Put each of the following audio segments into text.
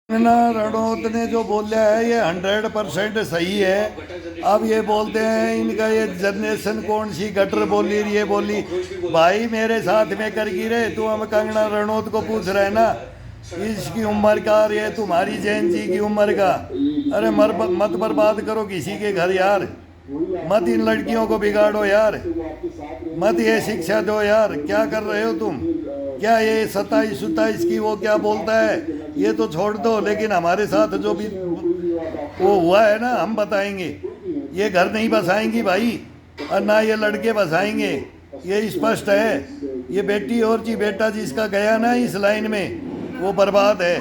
कंगना रनौत ने जो बोला है ये 100% सही है। अब ये बोलते हैं इनका ये जनरेशन कौन सी गटर बोली ये बोली। भाई मेरे साथ में कर गिरे तू हम कंगना रनौत को पूछ रहे ना इसकी उम्र का और ये तुम्हारी जैन जी की उम्र का। अरे मत बर्बाद करो किसी के घर यार, मत इन लड़कियों को बिगाड़ो यार, मत ये शिक्षा दो यार। क्या कर रहे हो तुम? क्या ये 27 की वो क्या बोलता है ये तो छोड़ दो, लेकिन हमारे साथ जो भी वो हुआ है ना हम बताएंगे। ये घर नहीं बसाएंगी भाई और ना ये लड़के बसाएंगे, ये स्पष्ट है। ये बेटी और जी बेटा जिसका गया ना इस लाइन में वो बर्बाद है।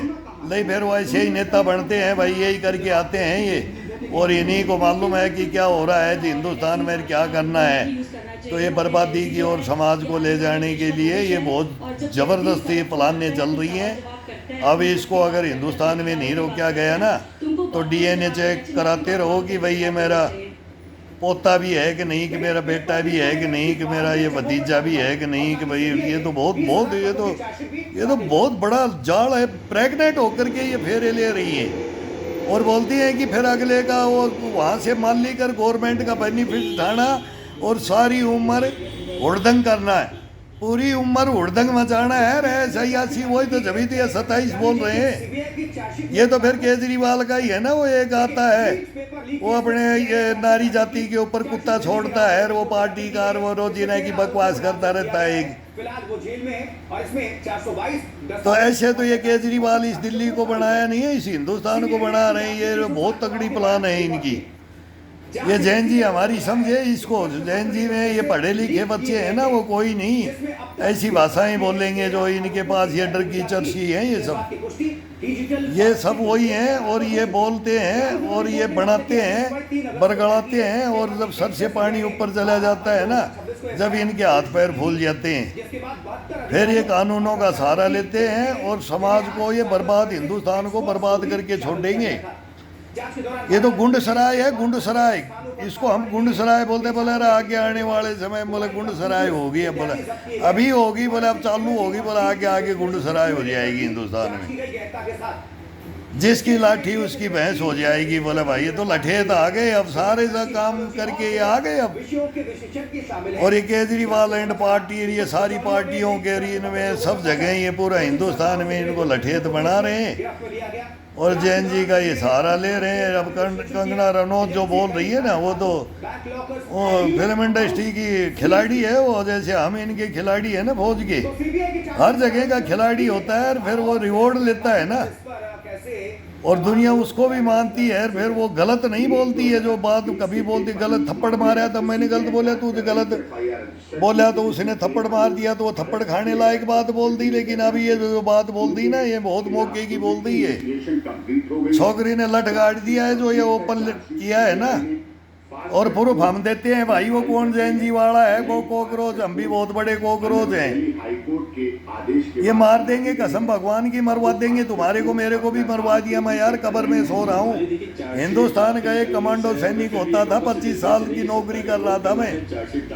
नहीं फिर वो ऐसे ही नेता बनते हैं भाई, यही करके आते हैं ये, और इन्हीं को मालूम है कि क्या हो रहा है हिंदुस्तान में, क्या करना है। तो ये बर्बादी की और समाज को ले जाने के लिए ये बहुत ज़बरदस्ती प्लानें चल रही हैं। अब इसको अगर हिंदुस्तान में नहीं रोका गया ना तो डीएनए चेक कराते रहो कि भाई ये मेरा पोता भी है कि नहीं, कि मेरा बेटा भी है कि नहीं, कि मेरा ये भतीजा भी है कि नहीं, कि भाई ये तो बहुत बहुत ये तो बहुत बड़ा जाल है। प्रेग्नेंट होकर के ये फेरे ले रही है और बोलती है कि फिर अगले का वो वहाँ से मान ली कर गवर्नमेंट का बेनिफिट उठाना और सारी उम्र हुड़दंग करना है, पूरी उम्र हुड़दंग मचाना है। रहे सही आसी वही तो जभी तो ये 27 बोल रहे हैं। ये तो फिर केजरीवाल का ही है ना, वो एक आता है वो अपने ये नारी जाति के ऊपर कुत्ता छोड़ता है और वो पार्टी का और वो रोजीना की बकवास करता रहता है। तो ऐसे तो ये केजरीवाल इस दिल्ली को बनाया नहीं है, इस हिंदुस्तान को बना रहे हैं। ये बहुत तगड़ी प्लान है इनकी। ये जैन जी हमारी समझे इसको, जैन जी में ये पढ़े लिखे बच्चे हैं ना वो कोई नहीं ऐसी भाषाएं बोलेंगे जो इनके पास ये डर की चर्ची है। ये सब वही हैं और ये बोलते हैं और ये बनाते हैं बरगड़ाते हैं, और जब सर से पानी ऊपर चला जाता है ना, जब इनके हाथ पैर फूल जाते हैं फिर ये कानूनों का सहारा लेते हैं और समाज को ये बर्बाद, हिंदुस्तान को बर्बाद करके छोड़ेंगे। ये तो गुंड सराय है, गुंड सराय, इसको हम गुंड सराय बोलते। बोले अरे आगे आने वाले समय बोले गुंड सराय होगी, अब बोले अभी होगी, बोले अब चालू होगी, बोले आगे आगे गुंड सराय हो जाएगी हिंदुस्तान में। जिसकी लाठी उसकी भैंस हो जाएगी। बोले भाई ये तो लठेत आ गए, अब सारे सा काम करके ये आ गए अब। और ये केजरीवाल एंड पार्टी ये सारी पार्टियों के इनमें सब जगह ये पूरा हिंदुस्तान में इनको लठेत बना रहे हैं और जैन जी का ये सहारा ले रहे हैं। अब कंगना रनौत जो बोल रही है ना वो तो वो फिल्म इंडस्ट्री की खिलाड़ी है, वो जैसे हम इनके खिलाड़ी है ना फौज के, हर जगह का खिलाड़ी होता है और फिर वो रिवॉर्ड लेता है ना और दुनिया उसको भी मानती है। फिर वो गलत नहीं बोलती है, जो बात कभी बोलती गलत, थप्पड़ मारा तो मैंने गलत बोला, तू तो गलत बोला तो उसने थप्पड़ मार दिया तो वो थप्पड़ खाने लायक बात बोल दी। लेकिन अभी ये जो बात बोल दी ना ये बहुत मौके की बोल दी है। छोकरी ने लठ गाड़ दिया है जो ये ओपन किया है ना, और प्रूफ हम देते हैं भाई वो कौन जैन जी वाला है। वो कॉकरोच, हम भी बहुत बड़े कॉकरोच हैं, ये मार देंगे कसम भगवान की, मरवा देंगे तुम्हारे को मेरे को भी मरवा दिया। मैं यार कब्र में सो रहा हूँ। हिंदुस्तान का एक कमांडो सैनिक होता था, 25 साल की नौकरी कर रहा था मैं,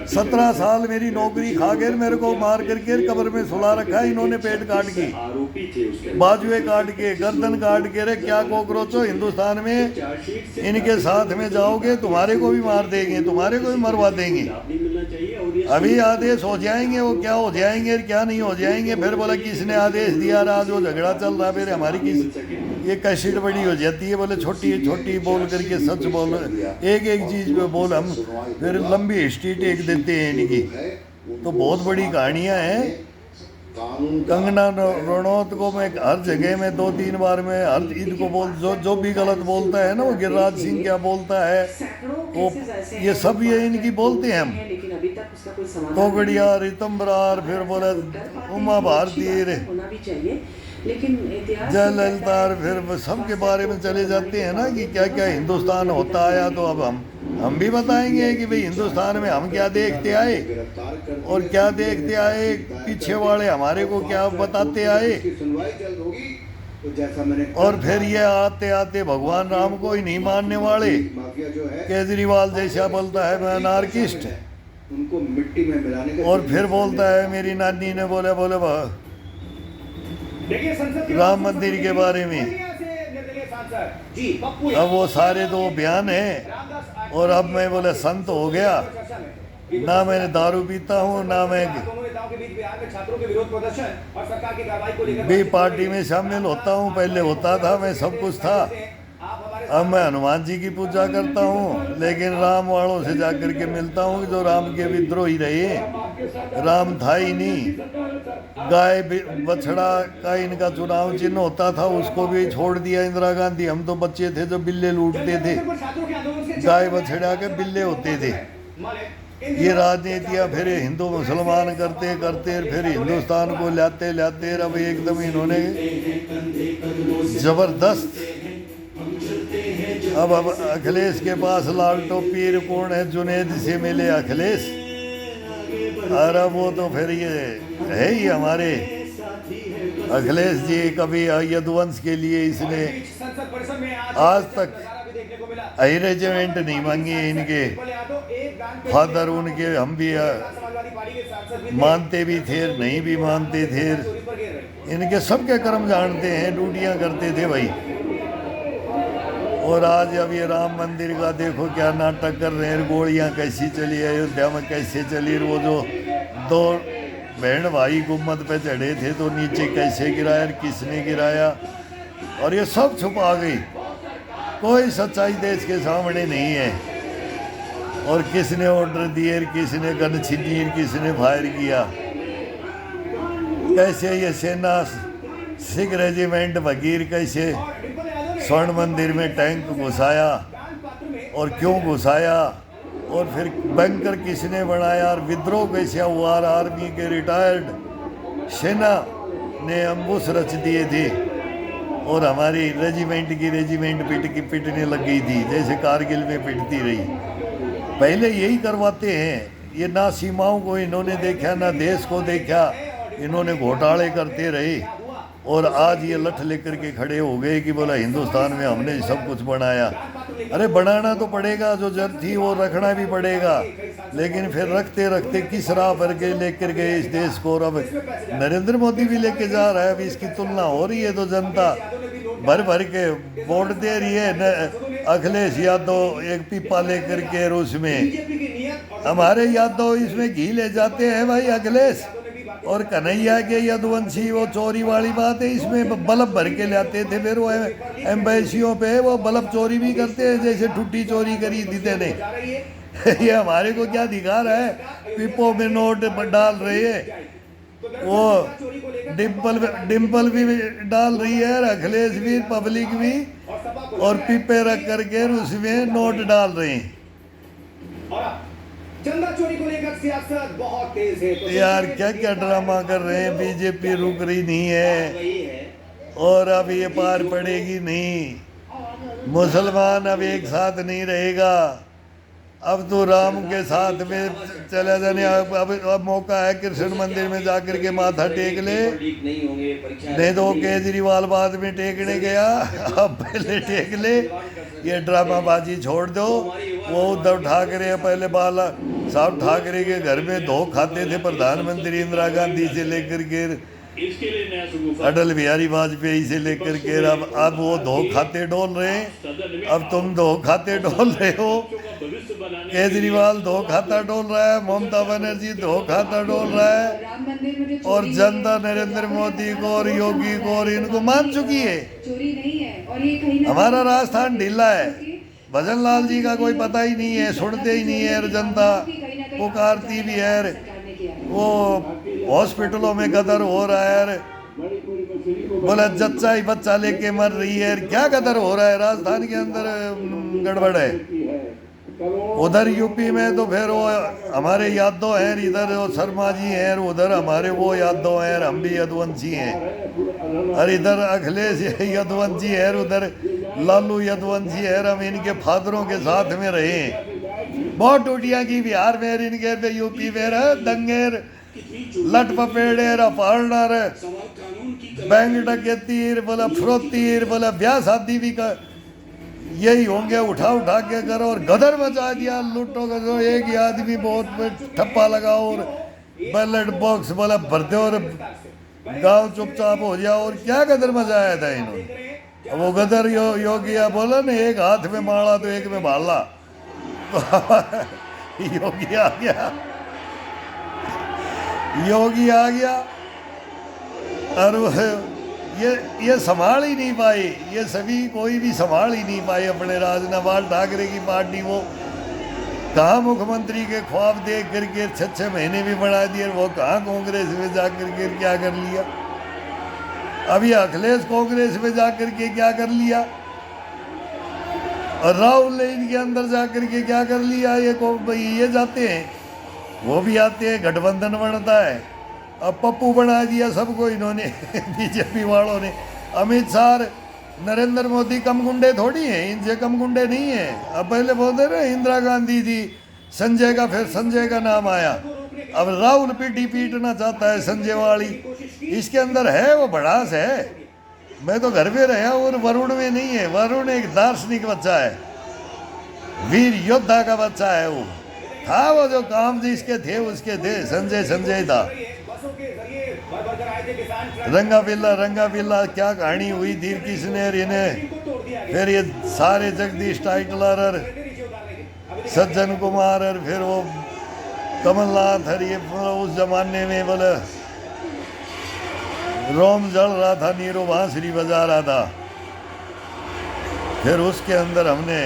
17 साल मेरी नौकरी खा गए, मेरे को मार करके कब्र में सुला रखा है इन्होंने, पेट काट के, बाजुए काट के, गर्दन काट के। रे क्या कॉकरोच हो, हिंदुस्तान में इनके साथ में जाओगे तुम्हारे को भी मार देंगे, तुम्हारे को भी मरवा देंगे। अभी आदेश हो जाएंगे, वो क्या हो जाएंगे क्या नहीं हो जाएंगे। फिर बोला किसने आदेश दिया, आज वो झगड़ा चल रहा, फिर हमारी किस ये कैसेट बड़ी हो जाती है। बोले छोटी छोटी बोल करके सच बोल, एक एक चीज पे बोल, हम फिर लंबी हिस्ट्री टेक देते हैं इनकी। तो बहुत बड़ी कहानियां हैं। कंगना रनौत को मैं हर जगह में 2-3 बार में हर इनको बोल, जो भी गलत बोलता है ना, वो गिरिराज सिंह क्या बोलता है वो, ये सब ये इनकी बोलते हैं हम। तोगड़िया, रितम्बरार, फिर बोले उमा भारती, जयललिता, फिर सबके बारे में चले जाते हैं ना कि क्या क्या हिंदुस्तान होता आया। तो अब हम भी बताएंगे कि भाई हिंदुस्तान में हम क्या देखते आए और क्या देखते आए, पीछे वाले हमारे को क्या बताते आए। और फिर ये आते आते भगवान राम को ही नहीं मानने वाले, केजरीवाल जैसा बोलता है मैं अनार्किस्ट, उनको मिट्टी में मिलाने, और फिर बोलता है मेरी नानी ने बोले राम मंदिर के बारे में सांसद जी पप्पू अब वो सारे तो बयान है। रामदास और अब मैं बोले संत हो गया, चर्चा में ना मैं दारू पीता हूँ ना मैं दोनों नेताओं के बीच बिहार में छात्रों के विरोध प्रदर्शन और सरकार की कार्रवाई को लेकर भी पार्टी में शामिल होता हूँ। पहले होता था, मैं सब कुछ था। आप हमारे अब मैं हनुमान जी की पूजा करता हूँ, लेकिन राम वालों से जाकर के मिलता हूँ जो राम के विद्रोही रहे। राम था ही नहीं। गाय बछड़ा का इनका चुनाव चिन्ह होता था, उसको भी छोड़ दिया इंदिरा गांधी। हम तो बच्चे थे जो बिल्ले लूटते थे, छात्रों के आंदोलन के गाय बछड़ा के बिल्ले होते थे। ये राजनीतियाँ फिर हिंदू मुसलमान करते करते फिर हिंदुस्तान को लाते लाते अब एकदम इन्होंने जबरदस्त। अब अखिलेश के पास लाल टोपी कौन है, जुनेद से मिले अखिलेश। और अब वो तो फिर ये है ही हमारे अखिलेश जी। कभी यदुवंश के लिए इसने संसद परिसर में आज तक भी देखने को मिला। अरेंजमेंट नहीं मांगी है इनके एक गान पे फादर। उनके हम भी समाजवादी पार्टी के सांसद भी मानते भी थे, नहीं भी मानते थे। चोरी पर गिर रहे। इनके सबके कर्म जानते हैं, ड्यूटियाँ करते थे भाई। और आज अब ये राम मंदिर का देखो क्या नाटक कर रहे हैं। गोलियाँ कैसी चली, अयोध्या में कैसे चली। वो जो दो बहन भाई गुम्मत पे चढ़े थे तो नीचे कैसे गिराया, किसने गिराया, और ये सब छुपा गई। कोई सच्चाई देश के सामने नहीं है। और किसने ऑर्डर दिए, किसने गन छीनी, किसने फायर किया, कैसे ये सेना सिख रेजिमेंट वगीर कैसे स्वर्ण मंदिर में टैंक घुसाया और क्यों घुसाया, और फिर बैंकर किसने बनाया, और विद्रोह कैसे हुआ। आर्मी के रिटायर्ड सेना ने अम्बुश रच दिए थे और हमारी रेजिमेंट पिटने लग गई थी, जैसे कारगिल में पिटती रही। पहले यही करवाते हैं ये। ना सीमाओं को इन्होंने देखा, ना देश को देखा। इन्होंने घोटाले करते रहे और आज ये लठ लेकर के खड़े हो गए कि बोला हिंदुस्तान में हमने सब कुछ बनाया। अरे बनाना तो पड़ेगा, जो जड़ थी वो रखना भी पड़ेगा, लेकिन फिर रखते रखते किस राह पर के लेकर गए इस देश को। और अब नरेंद्र मोदी भी लेके जा रहा है। अब इसकी तुलना हो रही है तो जनता भर भर के वोट दे रही है। अखिलेश यादव एक पीपा लेकर के रूस में, हमारे यादव इसमें घी ले जाते हैं भाई अखिलेश। और कन्हैया के यदुवंशी वो चोरी वाली बात है, इसमें बल्ब भर के लाते थे। फिर वो एम्बेसियों पे वो बल्ब चोरी भी करते हैं, जैसे ठुट्टी चोरी करी थी तेने। ये हमारे को क्या दिखा रहा है, पीपो में नोट डाल रहे है, वो डिम्पल भी डाल रही है, अखिलेश भी, पब्लिक भी, और पीपे रख करके उसमें नोट डाल रहे हैं। चंदा चोरी को लेकर सियासत बहुत तेज है। तो यार क्या क्या ड्रामा कर रहे हैं। बीजेपी रुक रही नहीं है और अब ये पार पड़ेगी नहीं। मुसलमान अब एक साथ नहीं रहेगा। अब तो राम के साथ में चले जाने। अब मौका है कृष्ण मंदिर में जाकर के माथा टेक ले, नहीं तो केजरीवाल बाद में टेकने गया, अब पहले टेक ले। ये ड्रामाबाजी छोड़ दो। वो उद्धव ठाकरे पहले बाला साहब ठाकरे के घर में धो खाते थे प्रधानमंत्री इंदिरा गांधी से लेकर के अटल बिहारी वाजपेयी से लेकर के। अब वो धो खाते डोल रहे हैं। अब तुम धो खाते डोल रहे हो। केजरीवाल धो खाता डोल रहा है, ममता बनर्जी धो खाता डोल रहा है, और जनता नरेंद्र मोदी को और योगी को और इनको मान चुकी है। हमारा राजस्थान ढीला है। भजन लाल जी का कोई पता ही नहीं है, सुनते ही नहीं है। जनता पुकारती भी है। वो हॉस्पिटलों में गदर हो रहा है, बोला जच्चा ही बच्चा लेके मर रही है। क्या गदर हो रहा है राजस्थान के अंदर, गड़बड़ है। उधर यूपी में तो फिर वो हमारे यादव हैं, इधर वो शर्मा जी हैं, उधर हमारे वो यादव हैं, हम भी यदुवंशी हैं। और इधर अखिलेश यदुवंशी है, उधर लालू यदुवंशी है। हम इनके फादरों के साथ में रहे हैं। बहुत टूटियाँ की बिहार में, इनके पे यूपी में दंगेर, लट पपेड़े, अपहरण, बैंक डकैती, बोला फरोतीर, बोला ब्याह शादी भी कर, यही होंगे। उठा के करो और गदर मचा दिया। लूटो करो, एक ही आदमी बहुत ठप्पा लगाओ और बैलेट बॉक्स बोला भर दो और गाँव चुपचाप हो जाओ। और क्या गदर मचाया था इन्होंने। वो गदर योगिया बोला ना, एक हाथ में माला तो एक में भाला। तो योगी आ गया, योगी आ गया और ये संभाल ही नहीं पाए, ये सभी कोई भी संभाल ही नहीं पाए अपने राजनाबाद ठाकरे की पार्टी। वो कहाँ मुख्यमंत्री के ख्वाब देख करके 6 महीने भी बढ़ा दिए, वो कहाँ कांग्रेस में जा करके क्या कर लिया। अभी अखिलेश कांग्रेस में जा करके क्या कर लिया, और राहुल ने इनके अंदर जा करके क्या कर लिया। ये जाते हैं, वो भी आते हैं, गठबंधन बनता है। अब पप्पू बना दिया सबको इन्होंने बीजेपी वालों ने। अमित शाह, नरेंद्र मोदी कम गुंडे थोड़ी हैं, इनसे कम गुंडे नहीं हैं। अब पहले बोलते रहे इंदिरा गांधी थी, संजय का, फिर संजय का नाम आया। अब राहुल पीटी पीटना चाहता है संजय वाली, इसके अंदर है वो भड़ास है। मैं तो घर में रहा और वरुण में नहीं है। वरुण एक दार्शनिक बच्चा है, वीर योद्धा का बच्चा है। वो था, वो जो काम जिसके थे उसके थे। संजय था। रंगा बिल्ला क्या कहानी हुई थी, किसने इन्हें, फिर ये सारे जगदीश टाइटलर और सज्जन कुमार और फिर वो कमलनाथ, और ये उस जमाने में बोले रोम जल रहा था, नीरो बांसुरी बजा रहा था। फिर उसके अंदर हमने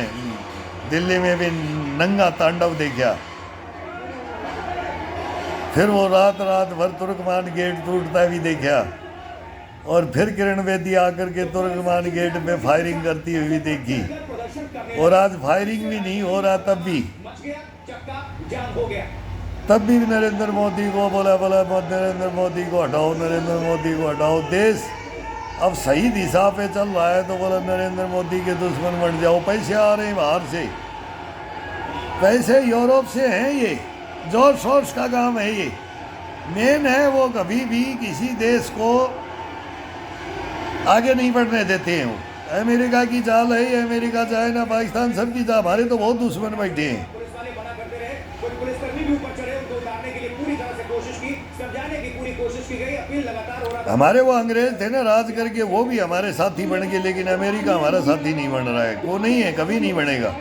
दिल्ली में भी नंगा तांडव देखा। फिर वो रात भर तुर्कमान गेट टूटता भी देखा। और फिर किरण बेदी आकर के तुर्कमान गेट पे फायरिंग करती हुई देखी। और आज फायरिंग भी नहीं हो रहा, तब भी नरेंद्र मोदी को बोला नरेंद्र मोदी को हटाओ, नरेंद्र मोदी को हटाओ। देश अब सही दिशा पे चल रहा है तो बोला नरेंद्र मोदी के दुश्मन बन जाओ। पैसे आ रहे हैं बाहर से, पैसे यूरोप से हैं, ये जॉर्ज सोर्स का काम है। ये मेन है, वो कभी भी किसी देश को आगे नहीं बढ़ने देते हैं। वो अमेरिका की चाल है, ये अमेरिका, चाइना, पाकिस्तान, सबकी चाल। हमारे तो बहुत दुश्मन बैठे हैं। हमारे वो अंग्रेज थे ना राज करके, वो भी हमारे साथी बन गए, लेकिन अमेरिका हमारा साथी नहीं बन रहा है। वो नहीं है, कभी नहीं बनेगा।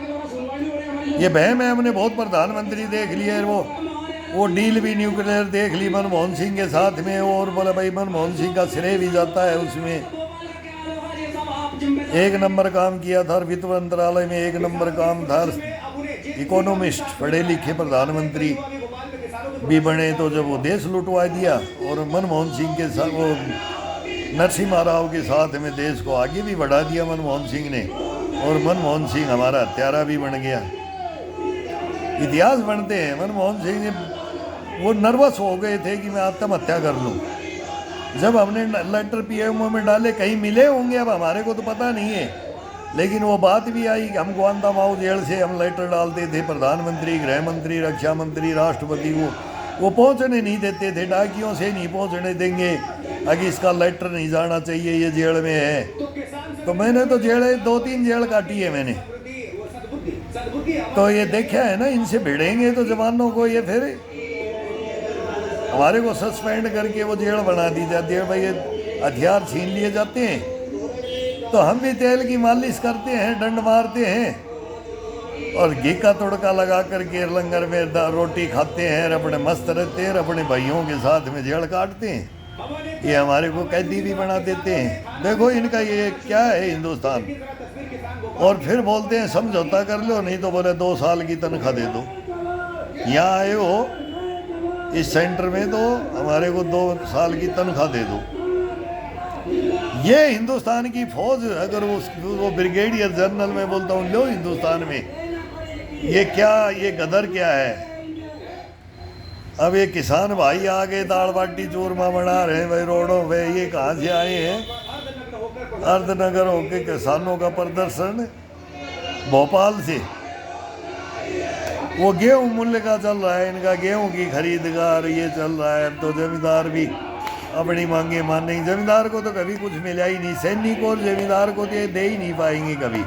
ये बहम है। हमने बहुत प्रधानमंत्री देख लिए, वो डील भी न्यूक्लियर देख ली मनमोहन सिंह के साथ में। और बोला भाई मनमोहन सिंह का श्रेय भी जाता है उसमें। एक नंबर काम किया था, वित्त मंत्रालय में एक नंबर काम था। इकोनॉमिस्ट, पढ़े लिखे प्रधानमंत्री भी बने। तो जब वो देश लुटवा दिया और मनमोहन सिंह के साथ, वो नरसिम्हा राव के साथ में देश को आगे भी बढ़ा दिया मनमोहन सिंह ने। और मनमोहन सिंह हमारा हत्यारा भी बन गया। इतिहास बनते हैं। मनमोहन सिंह ने, वो नर्वस हो गए थे कि मैं आत्महत्या कर लूँ। जब हमने लेटर पीएमओ में डाले, कहीं मिले होंगे, अब हमारे को तो पता नहीं है, लेकिन वो बात भी आई कि हम गुआंतानामो जेल से हम लेटर डालते थे। प्रधानमंत्री, गृह मंत्री, रक्षा मंत्री, राष्ट्रपति को वो पहुंचने नहीं देते थे। डाकियों से नहीं पहुंचने देंगे, अगर इसका लेटर नहीं जाना चाहिए, ये जेल में है। तो मैंने तो जेल 2-3 जेल काटी है मैंने। तो ये देखा है ना, इनसे भिड़ेंगे तो जवानों को, ये फिर हमारे को सस्पेंड करके वो जेल बना दी जाती है। भाई ये हथियार छीन लिए जाते हैं तो हम भी तेल की मालिश करते हैं, डंड मारते हैं और घी का तड़का लगा करके लंगर में रोटी खाते हैं, अपने मस्त रहते हैं, अपने भाइयों के साथ में जेल काटते हैं। ये हमारे को कैदी भी बना देते हैं। देखो इनका ये क्या है हिंदुस्तान। और फिर बोलते हैं समझौता कर लो, नहीं तो बोले 2 साल की तनख्वाह दे दो। यहाँ आए हो इस सेंटर में तो हमारे को 2 साल की तनख्वाह दे दो। ये हिंदुस्तान की फौज, अगर वो ब्रिगेडियर जनरल में बोलता हूँ, लो हिंदुस्तान में ये क्या, ये गदर क्या है। अब ये किसान भाई आ गए, दाल बाटी चूरमा बना रहे हैं भाई रोडों पे। ये कहाँ से आए हैं? अर्धनगर होके किसानों का प्रदर्शन भोपाल से। वो गेहूं मूल्य का चल रहा है, इनका गेहूं की खरीदगार ये चल रहा है। तो जमींदार भी अपनी मांगे मानेंगे। जमींदार को तो कभी कुछ मिला ही नहीं। सैनिक और जमींदार को तो ये दे ही नहीं पाएंगे कभी,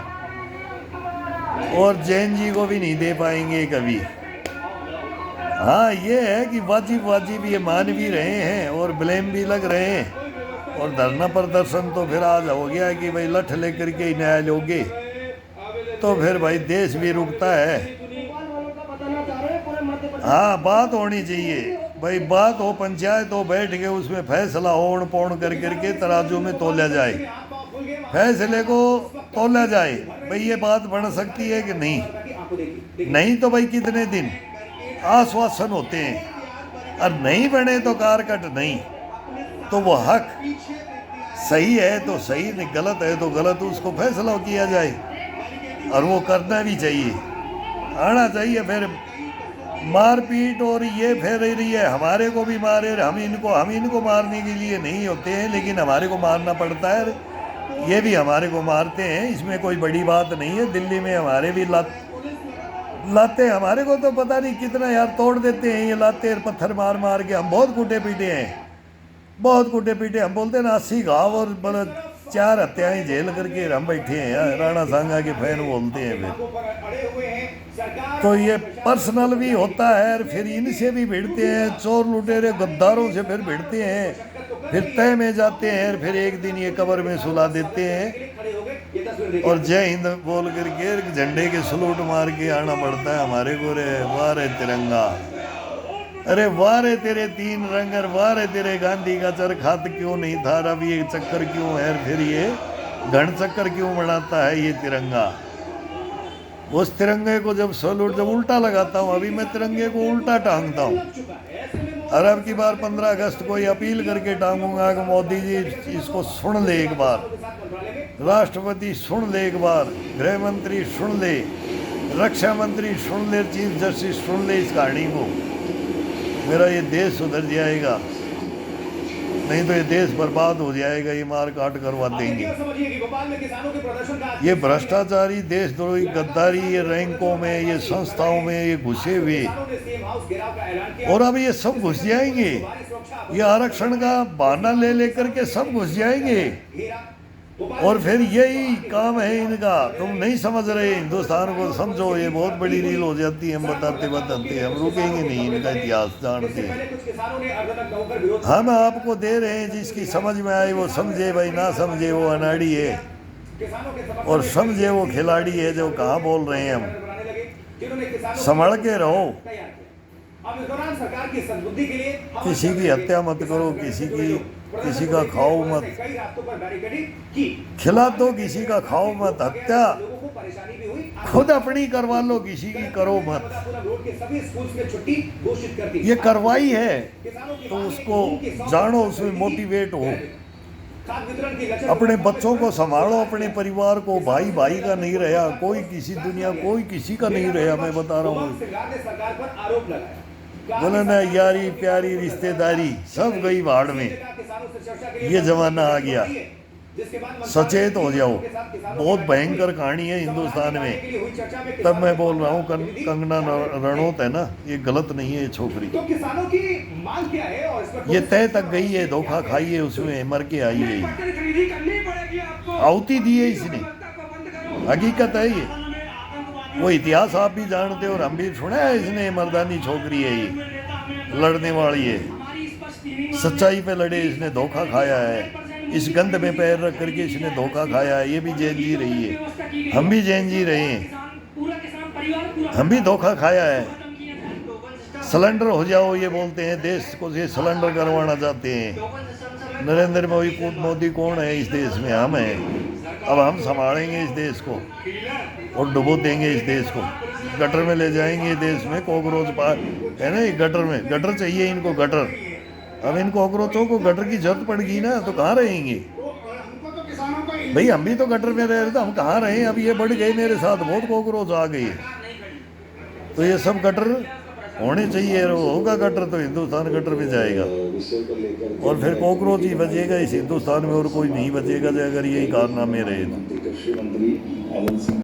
और जैन जी को भी नहीं दे पाएंगे कभी। हाँ ये है कि वाजिब ये मान भी रहे हैं और ब्लेम भी लग रहे हैं। और धरना प्रदर्शन तो फिर आज हो गया कि भाई लठ लेकर के ही न्याय लोगे तो फिर भाई देश भी रुकता है। हाँ, बात होनी चाहिए भाई, बात हो, पंचायत हो, बैठ के उसमें फैसला ओण पोण कर करके तराजू में तोला जाए, फैसले को तोला जाए भाई ये बात बन सकती है कि नहीं। नहीं तो भाई कितने दिन आश्वासन होते हैं और नहीं बने तो कारकट नहीं, तो वो हक सही है तो सही, नहीं गलत है तो गलत, उसको फैसला किया जाए और वो करना भी चाहिए, आना चाहिए। फिर मारपीट और ये फिर रही है, हमारे को भी मारे, हम इनको मारने के लिए नहीं होते हैं लेकिन हमारे को मारना पड़ता है, ये भी हमारे को मारते हैं, इसमें कोई बड़ी बात नहीं है। दिल्ली में हमारे भी लाते हमारे को तो पता नहीं कितना यार तोड़ देते हैं ये लाते पत्थर मार मार के, हम बहुत कूटे पीटे हैं, बहुत कूटे पीटे। हम बोलते हैं ना 80 घाव और 4 हत्याएं झेल करके हम बैठे हैं यार, राणा सांगा के फैन बोलते हैं फिर। तो ये पर्सनल भी होता है और फिर इनसे भी भिड़ते हैं, चोर लुटेरे गद्दारों से फिर भिड़ते हैं, फिर तय में जाते हैं और फिर एक दिन ये कब्र में सुला देते हैं और जय हिंद बोल करके झंडे के सलूट मार के आना पड़ता है हमारे को। रे वाह रे तिरंगा, अरे वाह रे तेरे 3 रंग, और वाह रे तेरे गांधी का चरखात क्यों नहीं था, अब ये चक्कर क्यों है, फिर ये घन चक्कर क्यों बनाता है ये तिरंगा। उस तिरंगे को जब उल्टा लगाता हूँ, अभी मैं तिरंगे को उल्टा टांगता हूँ और अब की बार 15 अगस्त को ये अपील करके टांगूंगा कि मोदी जी इसको सुन ले एक बार, राष्ट्रपति सुन ले एक बार, गृह मंत्री सुन ले, रक्षा मंत्री सुन ले, चीफ जस्टिस सुन ले इस कहानी को, मेरा ये देश सुधर जाएगा, नहीं तो ये देश बर्बाद हो जाएगा, ये मार काट करवा देंगे। ये भ्रष्टाचारी, देशद्रोही, गद्दारी, ये रैंकों में, ये संस्थाओं में ये घुसे हुए, और अब ये सब घुस जाएंगे, ये आरक्षण का बहाना ले लेकर के सब घुस जाएंगे और फिर यही काम है इनका। तुम नहीं समझ रहे हिंदुस्तान को, समझो, ये बहुत बड़ी रील हो जाती है, हम बताते बताते हम रुकेंगे नहीं, इनका इतिहास जानते हैं। हम आपको दे रहे हैं, जिसकी समझ में आए वो समझे, भाई ना समझे वो अनाड़ी है और समझे वो खिलाड़ी है जो कहाँ बोल रहे हैं हम। संभल के रहो, किसी की हत्या मत करो, किसी का खाओ मत, खिला दो किसी का खाओ मत, हत्या खुद अपनी करवा लो, किसी की करो मत। ये करवाई है तो उसको जानो, उसमें मोटिवेट हो, अपने बच्चों को संभालो, अपने परिवार को, भाई भाई का नहीं रहा कोई, किसी दुनिया कोई किसी का नहीं रहा, मैं बता रहा हूँ। बोले ना यारी प्यारी रिश्तेदारी सब गई भाड़ में, ये जमाना आ गया, सचेत हो जाओ। बहुत भयंकर कहानी है हिंदुस्तान में, तब मैं बोल रहा हूँ कंगना रणौत है ना, ये गलत नहीं है ये छोकरी, तो किसानों की मांग क्या है और इस पर ये तय तक गई है, धोखा खाई है, उसमें मर के आई है, आहुति दी है इसने, हकीकत है ये, वो इतिहास आप भी जानते हो और हम भी सुना है, इसने मर्दानी छोकरी है, ये लड़ने वाली है, सच्चाई पे लड़े, इसने धोखा खाया है, इस गंद में पैर रख करके इसने धोखा खाया है, ये भी जेल जी रही है, हम भी जेल जी रहे हैं, हम भी धोखा खाया है। सिलेंडर हो जाओ ये बोलते हैं, देश को ये सिलेंडर करवाना चाहते हैं। नरेंद्र मोदी कौन है इस देश में? हम हैं। अब हम संभालेंगे इस देश को और डुबो देंगे इस देश को, गटर में ले जाएंगे देश में, कॉकरोच पार है ना, ये गटर में, गटर चाहिए इनको, गटर। अब इन कॉकरोचों को गटर की जरूरत पड़ेगी ना, तो कहाँ रहेंगे भाई? हम भी तो गटर में रह रहे थे, हम कहाँ रहे? अब ये बढ़ गए मेरे साथ, बहुत कॉकरोच आ गई, तो ये सब गटर होने चाहिए, होगा गटर तो हिंदुस्तान गटर में जाएगा और फिर कॉकरोच ही बचेगा इस हिंदुस्तान में, और कोई नहीं बचेगा अगर यही कारनामे रहे तो।